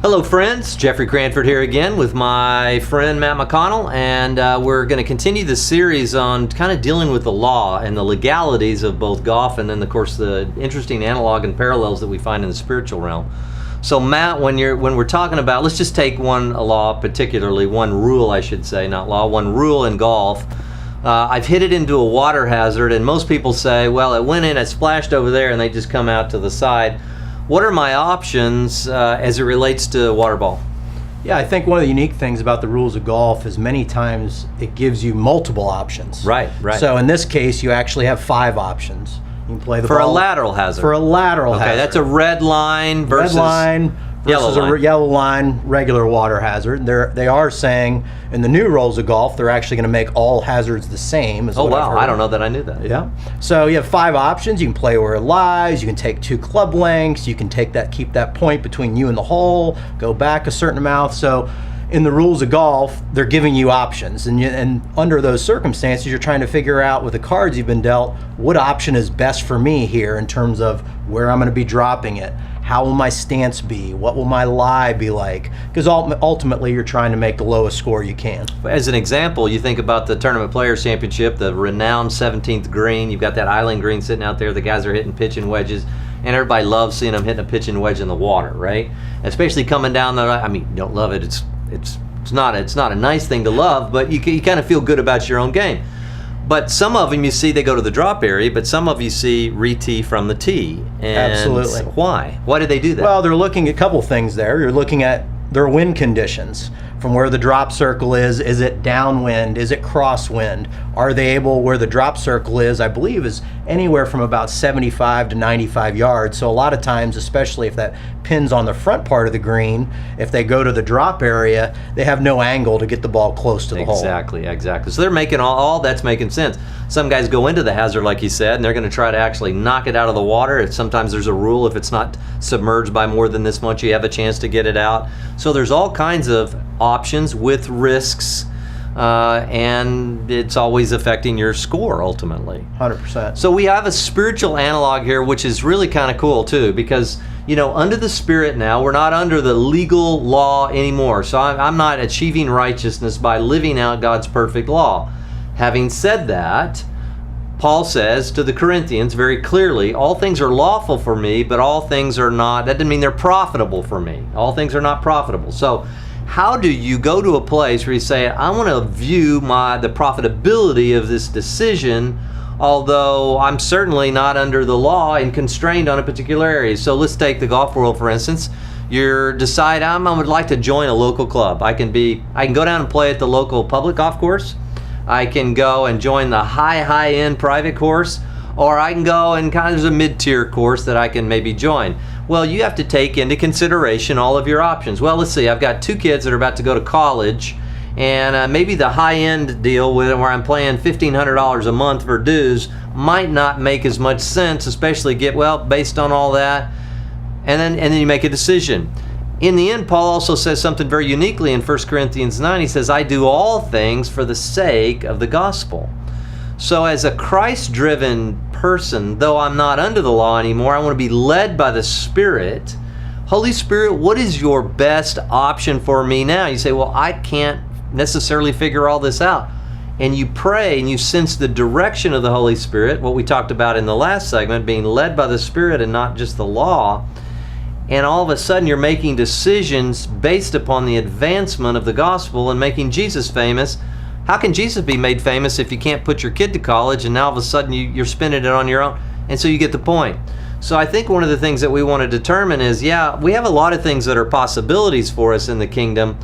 Hello friends, Jeffrey Cranford here again with my friend Matt MacConnell, and we're going to continue this series on kind of dealing with the law and the legalities of both golf and then of course the interesting analog and parallels that we find in the spiritual realm. So Matt, when we're talking about, let's just take one law particularly, one rule I should say, not law, one rule in golf. I've hit it into a water hazard and most people say, well, it went in, it splashed over there and they just come out to the side. What are my options as it relates to water ball? Yeah, I think one of the unique things about the rules of golf is many times it gives you multiple options. Right. So in this case, you actually have 5 options. You can play the ball. For a lateral hazard. For a lateral hazard. Okay, that's a red line versus... Red line versus a yellow line regular water hazard. They are saying in the new rules of golf, they're actually going to make all hazards the same. Oh, wow. I don't know that I knew that. Yeah. So you have 5 options. You can play where it lies. You can take 2 club lengths. You can keep that point between you and the hole, go back a certain amount. So in the rules of golf, they're giving you options. And under those circumstances, you're trying to figure out with the cards you've been dealt, what option is best for me here in terms of where I'm going to be dropping it. How will my stance be? What will my lie be like? Because ultimately, you're trying to make the lowest score you can. As an example, you think about the Tournament Players Championship, the renowned 17th green. You've got that island green sitting out there. The guys are hitting pitching wedges, and everybody loves seeing them hitting a pitching wedge in the water, right? Especially coming down the. I mean, you don't love it. It's not a nice thing to love, but you kind of feel good about your own game. But some of them you see they go to the drop area, but some of you see re-tee from the tee. And absolutely. Why? Why did they do that? Well, they're looking at a couple things there. You're looking at their wind conditions. From where the drop circle is it downwind? Is it crosswind? Are they able, where the drop circle is, I believe, is anywhere from about 75 to 95 yards. So a lot of times, especially if that pin's on the front part of the green, if they go to the drop area, they have no angle to get the ball close to the hole. Exactly. So they're making all that's making sense. Some guys go into the hazard, like you said, and they're going to try to actually knock it out of the water. Sometimes there's a rule, if it's not submerged by more than this much, you have a chance to get it out. So there's all kinds of options with risks, and it's always affecting your score ultimately. 100%. So we have a spiritual analog here, which is really kind of cool too, because under the Spirit now, we're not under the legal law anymore. So I'm not achieving righteousness by living out God's perfect law. Having said that, Paul says to the Corinthians very clearly, all things are lawful for me, but all things are not, that doesn't mean they're profitable for me. All things are not profitable. So how do you go to a place where you say, I want to view the profitability of this decision, although I'm certainly not under the law and constrained on a particular area. So let's take the golf world, for instance. You decide I would like to join a local club. I can go down and play at the local public golf course. I can go and join the high-end private course, or I can go and there's a mid-tier course that I can maybe join. Well, you have to take into consideration all of your options. Well, let's see, I've got 2 kids that are about to go to college, and maybe the high-end deal where I'm paying $1,500 a month for dues might not make as much sense, especially based on all that, and then you make a decision. In the end, Paul also says something very uniquely in 1 Corinthians 9. He says, I do all things for the sake of the gospel. So as a Christ-driven person, though I'm not under the law anymore, I want to be led by the Spirit. Holy Spirit, what is your best option for me now? You say, well, I can't necessarily figure all this out. And you pray and you sense the direction of the Holy Spirit, what we talked about in the last segment, being led by the Spirit and not just the law. And all of a sudden you're making decisions based upon the advancement of the gospel and making Jesus famous. How can Jesus be made famous if you can't put your kid to college and now all of a sudden you're spending it on your own? And so you get the point. So I think one of the things that we want to determine is, we have a lot of things that are possibilities for us in the kingdom,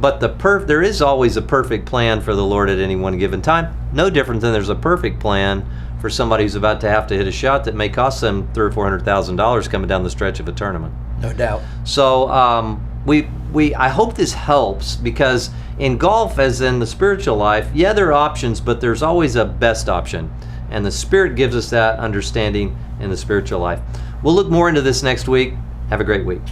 but there is always a perfect plan for the Lord at any one given time. No different than there's a perfect plan for somebody who's about to have to hit a shot that may cost them $300,000 or $400,000 coming down the stretch of a tournament. No doubt. So I hope this helps, because in golf, as in the spiritual life, there are options, but there's always a best option. And the Spirit gives us that understanding in the spiritual life. We'll look more into this next week. Have a great week.